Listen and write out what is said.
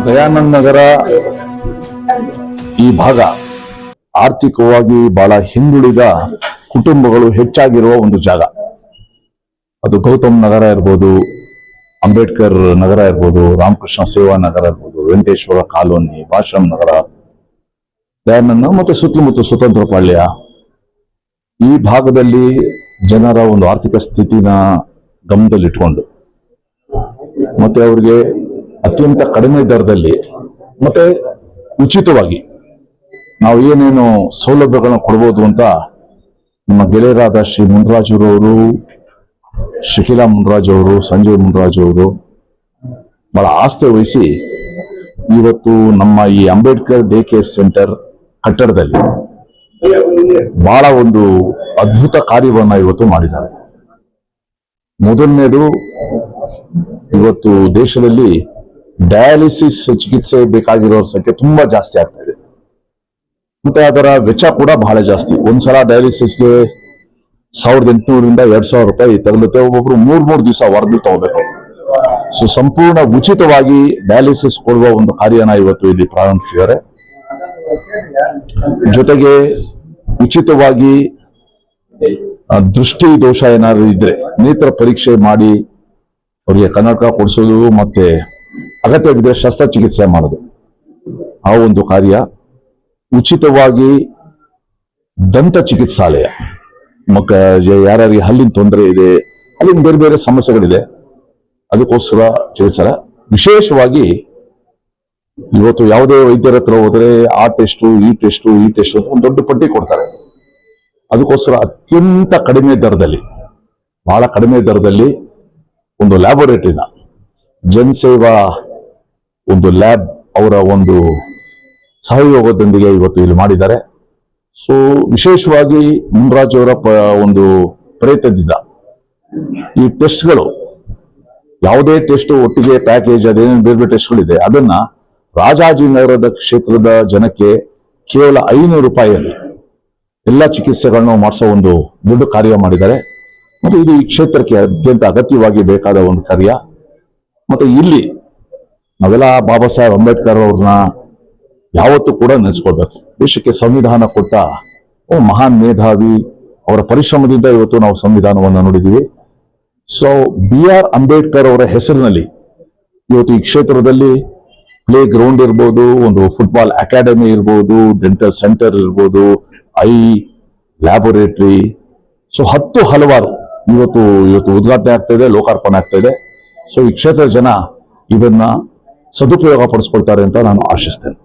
ದಯಾನಂದ ನಗರ ಈ ಭಾಗ ಆರ್ಥಿಕವಾಗಿ ಬಹಳ ಹಿಂದುಳಿದ ಕುಟುಂಬಗಳು ಹೆಚ್ಚಾಗಿರುವ ಒಂದು ಜಾಗ. ಅದು ಗೌತಮ್ ನಗರ ಇರ್ಬೋದು, ಅಂಬೇಡ್ಕರ್ ನಗರ ಇರ್ಬೋದು, ರಾಮಕೃಷ್ಣ ಸೇವಾ ನಗರ ಇರ್ಬೋದು, ವೆಂಕಟೇಶ್ವರ ಕಾಲೋನಿ, ಭಾಷಂ ನಗರ, ದಯಾನಂದ ಮತ್ತು ಸುತ್ತಮುತ್ತ ಸ್ವತಂತ್ರ ಪಾಳ್ಯ. ಈ ಭಾಗದಲ್ಲಿ ಜನರ ಒಂದು ಆರ್ಥಿಕ ಸ್ಥಿತಿನ ಗಮನದಲ್ಲಿಟ್ಕೊಂಡು ಮತ್ತೆ ಅವರಿಗೆ ಅತ್ಯಂತ ಕಡಿಮೆ ದರದಲ್ಲಿ ಮತ್ತೆ ಉಚಿತವಾಗಿ ನಾವು ಏನೇನು ಸೌಲಭ್ಯಗಳನ್ನ ಕೊಡ್ಬೋದು ಅಂತ ನಮ್ಮ ಗೆಳೆಯರಾದ ಶ್ರೀ ಮುನ್ರಾಜುರವರು, ಶಿಖಿಲಾ ಮುನ್ರಾಜ್ ಅವರು, ಸಂಜಯ್ ಮುನ್ರಾಜ್ ಅವರು ಬಹಳ ಆಸ್ಥೆ ವಹಿಸಿ ಇವತ್ತು ನಮ್ಮ ಈ ಅಂಬೇಡ್ಕರ್ ಡೇ ಕೇರ್ ಸೆಂಟರ್ ಕಟ್ಟಡದಲ್ಲಿ ಬಹಳ ಒಂದು ಅದ್ಭುತ ಕಾರ್ಯವನ್ನ ಇವತ್ತು ಮಾಡಿದ್ದಾರೆ. ಮೊದಲನೇದು, ಇವತ್ತು ದೇಶದಲ್ಲಿ ಡಯಾಲಿಸಿಸ್ ಚಿಕಿತ್ಸೆ ಬೇಕಾಗಿರೋರ ಸಂಖ್ಯೆ ತುಂಬಾ ಜಾಸ್ತಿ ಆಗ್ತಾ ಇದೆ. ಮತ್ತೆ ಅದರ ವೆಚ್ಚ ಕೂಡ ಬಹಳ ಜಾಸ್ತಿ. ಒಂದ್ಸಲ ಡಯಾಲಿಸಿಸ್ಗೆ 1800ರಿಂದ 2000 ರೂಪಾಯಿ ತಗಲುತ್ತೆ. ಒಬ್ಬೊಬ್ರು 3 ದಿವಸ ಹೊರಗೆ ತಗೋಬೇಕು. ಸೊ ಸಂಪೂರ್ಣ ಉಚಿತವಾಗಿ ಡಯಾಲಿಸಿಸ್ ಕೊಡುವ ಒಂದು ಕಾರ್ಯನ ಇವತ್ತು ಇಲ್ಲಿ ಪ್ರಾರಂಭಿಸಿದ್ದಾರೆ. ಜೊತೆಗೆ ಉಚಿತವಾಗಿ ದೃಷ್ಟಿ ದೋಷ ಏನಾದ್ರು ಇದ್ರೆ ನೇತ್ರ ಪರೀಕ್ಷೆ ಮಾಡಿ ಅವರಿಗೆ ಕನ್ನಡಕ ಕೊಡಿಸೋದು ಮತ್ತೆ ಅಗತ್ಯವಿದ್ರೆ ಶಸ್ತ್ರಚಿಕಿತ್ಸೆ ಮಾಡೋದು, ಆ ಒಂದು ಕಾರ್ಯ. ಉಚಿತವಾಗಿ ದಂತ ಚಿಕಿತ್ಸಾಲಯ, ಯಾರ್ಯಾರಿಗೆ ಹಲ್ಲಿನ ತೊಂದರೆ ಇದೆ, ಅಲ್ಲಿನ ಬೇರೆ ಬೇರೆ ಸಮಸ್ಯೆಗಳಿದೆ, ಅದಕ್ಕೋಸ್ಕರ ಚಿಕಿತ್ಸೆ. ವಿಶೇಷವಾಗಿ ಇವತ್ತು ಯಾವುದೇ ವೈದ್ಯರ ಹತ್ರ ಹೋದ್ರೆ ಆ ಟೆಸ್ಟು ಈ ಟೆಸ್ಟು ಅಂತ ಒಂದು ದೊಡ್ಡ ಪಟ್ಟಿ ಕೊಡ್ತಾರೆ. ಅದಕ್ಕೋಸ್ಕರ ಅತ್ಯಂತ ಕಡಿಮೆ ದರದಲ್ಲಿ, ಬಹಳ ಕಡಿಮೆ ದರದಲ್ಲಿ ಒಂದು ಲ್ಯಾಬೋರೇಟರಿನ ಜನಸೇವಾ ಒಂದು ಲ್ಯಾಬ್ ಅವರ ಒಂದು ಸಹಯೋಗದೊಂದಿಗೆ ಇವತ್ತು ಇಲ್ಲಿ ಮಾಡಿದ್ದಾರೆ. ಸೊ ವಿಶೇಷವಾಗಿ ಮುನ್ರಾಜ್ ಅವರ ಒಂದು ಪ್ರಯತ್ನದಿಂದ ಈ ಟೆಸ್ಟ್ಗಳು, ಯಾವುದೇ ಟೆಸ್ಟ್ ಒಟ್ಟಿಗೆ ಪ್ಯಾಕೇಜ್ ಅದೇನೇನು ಬೇರೆ ಬೇರೆ ಟೆಸ್ಟ್ಗಳಿದೆ, ಅದನ್ನ ರಾಜಾಜಿನಗರದ ಕ್ಷೇತ್ರದ ಜನಕ್ಕೆ ಕೇವಲ 500 ರೂಪಾಯಿಯಲ್ಲಿ ಎಲ್ಲ ಚಿಕಿತ್ಸೆಗಳನ್ನು ಮಾಡಿಸೋ ಒಂದು ದೊಡ್ಡ ಕಾರ್ಯ ಮಾಡಿದ್ದಾರೆ. ಮತ್ತು ಇದು ಈ ಕ್ಷೇತ್ರಕ್ಕೆ ಅತ್ಯಂತ ಅಗತ್ಯವಾಗಿ ಬೇಕಾದ ಒಂದು ಕಾರ್ಯ. ಮತ್ತೆ ಇಲ್ಲಿ ನಾವೆಲ್ಲ ಬಾಬಾ ಸಾಹೇಬ್ ಅಂಬೇಡ್ಕರ್ ಅವ್ರನ್ನ ಯಾವತ್ತೂ ಕೂಡ ನೆನೆಸ್ಕೊಳ್ಬೇಕು. ದೇಶಕ್ಕೆ ಸಂವಿಧಾನ ಕೊಟ್ಟ ಮಹಾನ್ ಮೇಧಾವಿ, ಅವರ ಪರಿಶ್ರಮದಿಂದ ಇವತ್ತು ನಾವು ಸಂವಿಧಾನವನ್ನು ನೋಡಿದ್ದೀವಿ. ಸೊ BR ಅಂಬೇಡ್ಕರ್ ಅವರ ಹೆಸರಿನಲ್ಲಿ ಇವತ್ತು ಈ ಕ್ಷೇತ್ರದಲ್ಲಿ ಪ್ಲೇ ಗ್ರೌಂಡ್ ಇರ್ಬೋದು, ಒಂದು ಫುಟ್ಬಾಲ್ ಅಕಾಡೆಮಿ ಇರ್ಬೋದು, ಡೆಂಟಲ್ ಸೆಂಟರ್ ಇರ್ಬೋದು, ಐ ಲ್ಯಾಬೋರೇಟರಿ, ಸೊ ಹಲವಾರು ಇವತ್ತು ಉದ್ಘಾಟನೆ ಆಗ್ತಾ ಇದೆ, ಲೋಕಾರ್ಪಣೆ ಆಗ್ತಾ ಇದೆ. ಸೊ ಈ ಕ್ಷೇತ್ರದ ಜನ ಇದನ್ನ ಸದುಪಯೋಗ ಪಡಿಸ್ಕೊಳ್ತಾರೆ ಅಂತ ನಾನು ಆಶಿಸ್ತೇನೆ.